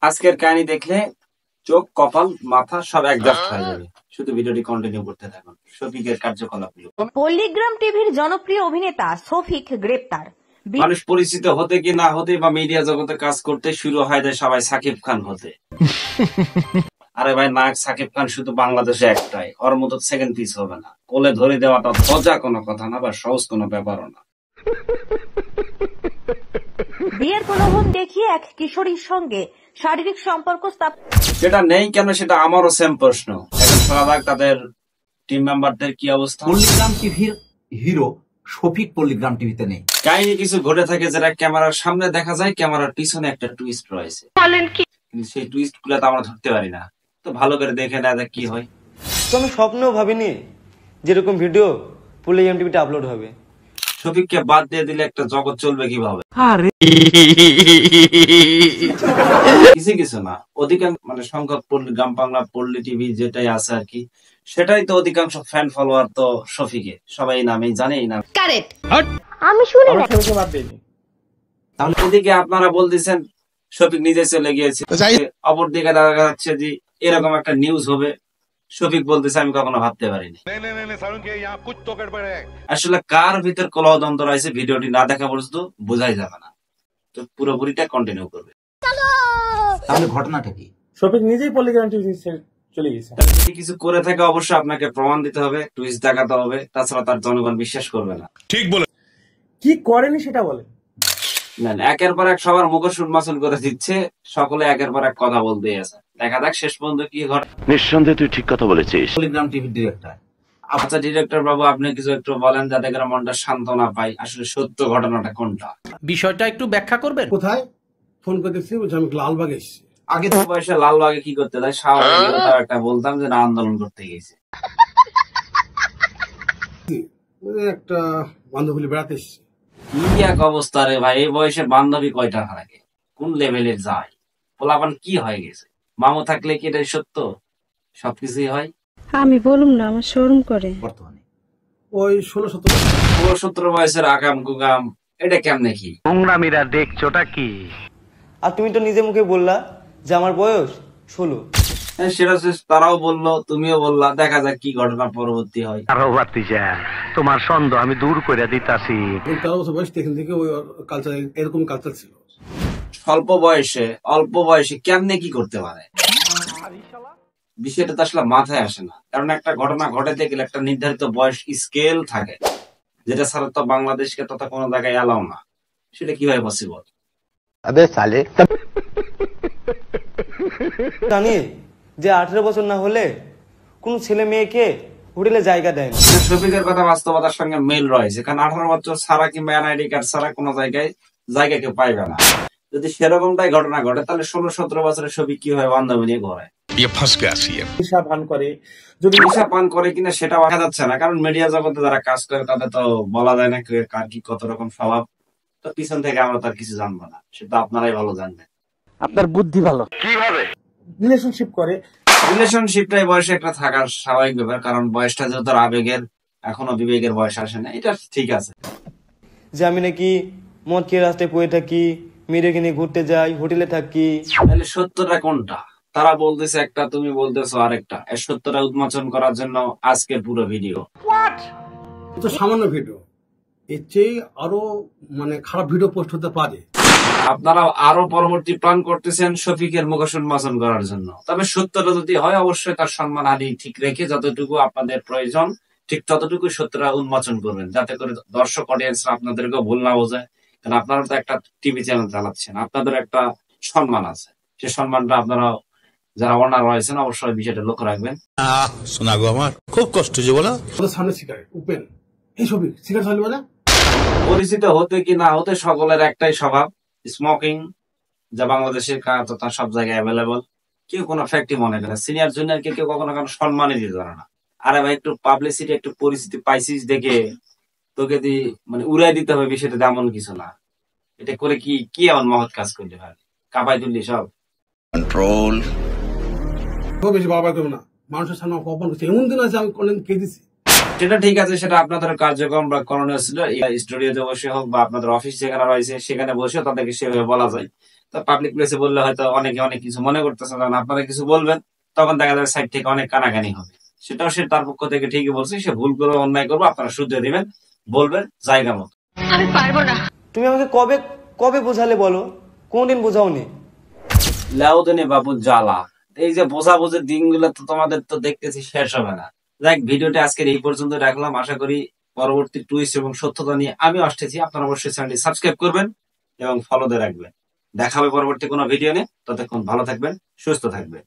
আজকের কাহিনী দেখলে চোখ, কপাল, মাথা সব একজাস্ট হয়ে যাবে। শুধু ভিডিওটি কন্টিনিউ করতে থাকুন। শফিকের কার্যকলাপগুলো। পল্লিগ্রাম টিভির জনপ্রিয় অভিনেতা শফিক গ্রেপ্তার। মানুষ পরিচিত হতে কি না হতে বা মিডিয়া জগতে কাজ করতে শুরু হয় যায় সবাই সাকিব খান হতে। আরে ভাই, নায়ক সাকিব খান শুধু বাংলাদেশে একটাই, ওর মতো সেকেন্ড পিস হবে না। কোলে ধরে দেওয়াটা সোজা কোনো কথা না বা সহজ কোনো ব্যাপারও না। বিয়ের প্রলোভন দেখিয়ে এক কিশোরীর সঙ্গে শারীরিক সম্পর্ক স্থাপন। সেটা নেই কেন, সেটা আমারও সেম প্রশ্ন। এখন শোনা যাক তাদের টিম মেম্বারদের কি অবস্থা। পল্লিগ্রাম টিভির হিরো শফিক পল্লিগ্রাম টিভিতে নেই। কাহিনী কিছু ঘটে থাকে যেটা ক্যামেরার সামনে দেখা যায়, ক্যামেরার পিছনে একটা টুইস্ট রয়েছে। কিন্তু সেই টুইস্ট গুলো তো আমরা ধরতে পারি না। তো ভালো করে দেখে না কি হয়। তো আমি স্বপ্নেও ভাবিনি যেরকম ভিডিও পল্লিগ্রাম টিভিতে আপলোড হবে। শফিককে বাদ দিয়ে দিলে একটা জগৎ চলবে কিভাবে? কিছু কিছু না, অধিকাংশ সংখ্যক গ্রাম বাংলা পল্লী টিভি যেটাই আছে আর কি, সেটাই তো অধিকাংশ ফ্যান ফলোয়ার তো শফিকে সবাই নামেই জানে। এই নাম আমি শুনি না। তাহলে এদিকে আপনারা বলতেছেন শফিক নিজে চলে গিয়েছে, অপরদিকে দেখা যাচ্ছে যে এরকম একটা নিউজ হবে। শফিক বলতেছে আমি কখনো ভাবতে পারিনি। আসলে কার ভিতর কলহদ্বন্দ্ব রয়েছে ভিডিওটি না দেখা পর্যন্ত বোঝাই যাবে না। তো পুরোপুরিটা কন্টিনিউ করবে। তাহলে ঘটনাটা কি? শফিক নিজেই পল্লিগ্রাম টিভি চলে গেছে। যদি কিছু করে থাকে অবশ্যই আপনাকে প্রমাণ দিতে হবে, টুইস্ট দেখাতে হবে, তাছাড়া তার জনগণ বিশ্বাস করবে না। ঠিক বলে। কি করেনি সেটা বলে। না, একের পর এক সবার মুখোশ উন্মোচন করে দিচ্ছে, সকলে একের পর এক কথা বলতেই আছে। দেখা যাক শেষ পর্যন্ত কি ঘটে। নিঃসন্দেহে তুই ঠিক কথা বলেছিস। পল্লিগ্রাম টিভির ডিরেক্টর। আচ্ছা ডিরেক্টর বাবু, আপনি কিছু একটু বলেন যাতে করে মনটা সান্ত্বনা পাই। আসলে সত্য ঘটনাটা কোনটা? বিষয়টা একটু ব্যাখ্যা করবেন। কোথায় ফোন করতেছি, বলছি আমি লালবাগে এসেছি। আগে তো বয়সে লালবাগে কি করতে দেয়, স্বাভাবিক একটা বলতাম যে না আন্দোলন করতে গেছে। একটা বান্ধবী বেড়াতে এসেছি। কি এক অবস্থা রে ভাই, এই বয়সে বান্ধবী কয়টা থাকে, কোন লেভেলের যায়, পোলাপান কি হয়ে গেছে। মামু থাকলে কি এটাই সত্য সবকিছুই হয়? আমি বলুম না, আমার শরম করে। বর্তমানে ওই 16-17 বয়সের আগাম গুগাম, এটা কেমনে কি? নোংরামিরা দেখছোটা কি? আর তুমি তো নিজে মুখে বললা যে আমার বয়স 16। সেটা তারাও বললো, তুমিও বললা। দেখা যাক কি ঘটনা পরবর্তী হয়। আরো বাতিজা, তোমার সন্দেহ আমি দূর করে দিতাছি। 13 বছর বয়স থেকে ওই কালচার, এরকম কালচার ছিল। অল্প বয়সে কেমনে কি করতে পারে বিষয়টা তো আসলে মাথায় আসে না। কারণ একটা ঘটনা ঘটাতে গেলে একটা নির্ধারিত বয়স স্কেল থাকে, যেটা ছাড়া তো বাংলাদেশকে তথা কোনো জায়গায় এলাও না। সেটা কিভাবে পসিবল? জানি যে 18 বছর না হলে কোন ছেলে মেয়েকে হোটেলে জায়গা দেয় না। শফিকের কথা বাস্তবতার সঙ্গে মেল রয়েছে, কারণ 18 বছর ছাড়া কিংবা এনআইডি কার্ড ছাড়া কোনো জায়গা কেউ পাইবে না। যদি সেরকমটাই ঘটনা ঘটে তাহলে 16-17 বছরের শফিক কিভাবে বান্ধবী নিয়ে ঘরে নেশা পান করে, যদি নেশা পান করে কিনা সেটা দেখা যাচ্ছে না, কারণ মিডিয়া জগতে যারা কাজ করে তাদের তো বলা যায় না কার কি কত রকম স্বভাব। তো পিছন থেকে আমরা তার কিছু জানবো না, সেটা আপনারাই ভালো জানবেন। আপনার বুদ্ধি ভালো। কিভাবে রিলেশনশিপ করে। রিলেশনশিপটাই বয়সে একটা থাকার স্বাভাবিক ব্যাপার, কারণ বয়সটা যেহেতু আবেগের, এখনো বিবেকের বয়স আসে না, এটা ঠিক আছে। যে আমি নাকি মদ খেয়ে রাস্তায় পড়ে থাকি, মেয়েদেরকে নিয়ে ঘুরতে যাই, হোটেলে থাকি। তাহলে সত্যটা কোনটা? তারা বলতেছে একটা, তুমি বলতেছো আরেকটা। এর সত্যটা উন্মোচন করার জন্য আজকের পুরো ভিডিও। তো সামান্য ভিডিও, এর চেয়ে আরো খারাপ ভিডিও পোস্ট হতে পারে। আপনারা আরো পরবর্তী প্ল্যান করতেছেন শফিকের মুখোশ উন্মোচন করার জন্য। তবে সত্যটা যদি হয় অবশ্যই তার সম্মান হানি ঠিক রেখে যতটুকু আপনাদের প্রয়োজন ঠিক ততটুকু সত্যটা উন্মোচন করবেন, যাতে করে দর্শক অডিয়েন্সরা আপনাদেরকেও ভুল না বোঝায়। কারণ আপনারা তো একটা টিভি চ্যানেল চালাচ্ছেন, আপনাদের একটা সম্মান আছে। সে সম্মানটা আপনারা যারা ওনার রয়েছেন অবশ্যই বিষয়টা লক্ষ্য রাখবেন। শোনা গো, আমার খুব কষ্ট যে বলো। সামনে সিগারেট উপেন, এই ছবি সিগারেট চালবে না। পরিচিত হতে কি না হতে সকলের একটাই স্বভাব, স্মোকিং, যা বাংলাদেশের তথা সব জায়গায় অ্যাভেলেবল। কেউ কোনো ফ্যাক্টরি মনে করে সিনিয়র জুনিয়র কে কেউ কখনো কোনো সম্মানই দিতে পারে না। আরে ভাই, একটু পাবলিসিটি একটু পরিস্থিতি পাইছিস দেখে তোকে উড়াই দিতে হবে, বিষয়টা এমন কিছু না। এটা করে কি এমন মহৎ কাজ করলে ভাই, কাপাই তুললি সব। কন্ট্রোল বেশি বাবা করবে না, মানুষের সামনে অপমান করছে। এমন দিন আছে আমি কোনদিন কে দিছি। সেটা ঠিক আছে, সেটা আপনাদের কার্যক্রম বা করণীয় ছিল। স্টুডিওতে বসে হোক বা আপনাদের অফিস যেখানে রয়েছে সেখানে বসে তাদেরকে সেভাবে বলা যায়। তো পাবলিক প্লেসে বললে হয়তো অনেকে অনেক কিছু মনে করতেছে, যখন আপনারা কিছু বলবেন তখন দেখা যাবে সাইড থেকে অনেক কানাকানি হবে। সেটাও সে তার পক্ষ থেকে ঠিকই বলছে, সে ভুল করবে, অন্যায় করবো, আপনারা শুধরে দিবেন, বলবেন জায়গা মতো। তুমি আমাকে কবে কবে বোঝালে বলো, কোনদিন বোঝাওনি? লেওদিনে বাবু জ্বালা, এই যে বোঝাবুঝির দিনগুলো তো তোমাদের তো দেখতেছি শেষ হবে না। যাক, ভিডিওটা আজকের এই পর্যন্ত রাখলাম। আশা করি পরবর্তী টুইস্ট এবং সত্যতা নিয়ে আমি আসতেছি। আপনারা অবশ্যই চ্যানেলটি সাবস্ক্রাইব করবেন এবং ফলো দিয়ে রাখবেন। দেখা হবে পরবর্তী কোনো ভিডিও নিয়ে। ততক্ষণ ভালো থাকবেন, সুস্থ থাকবেন।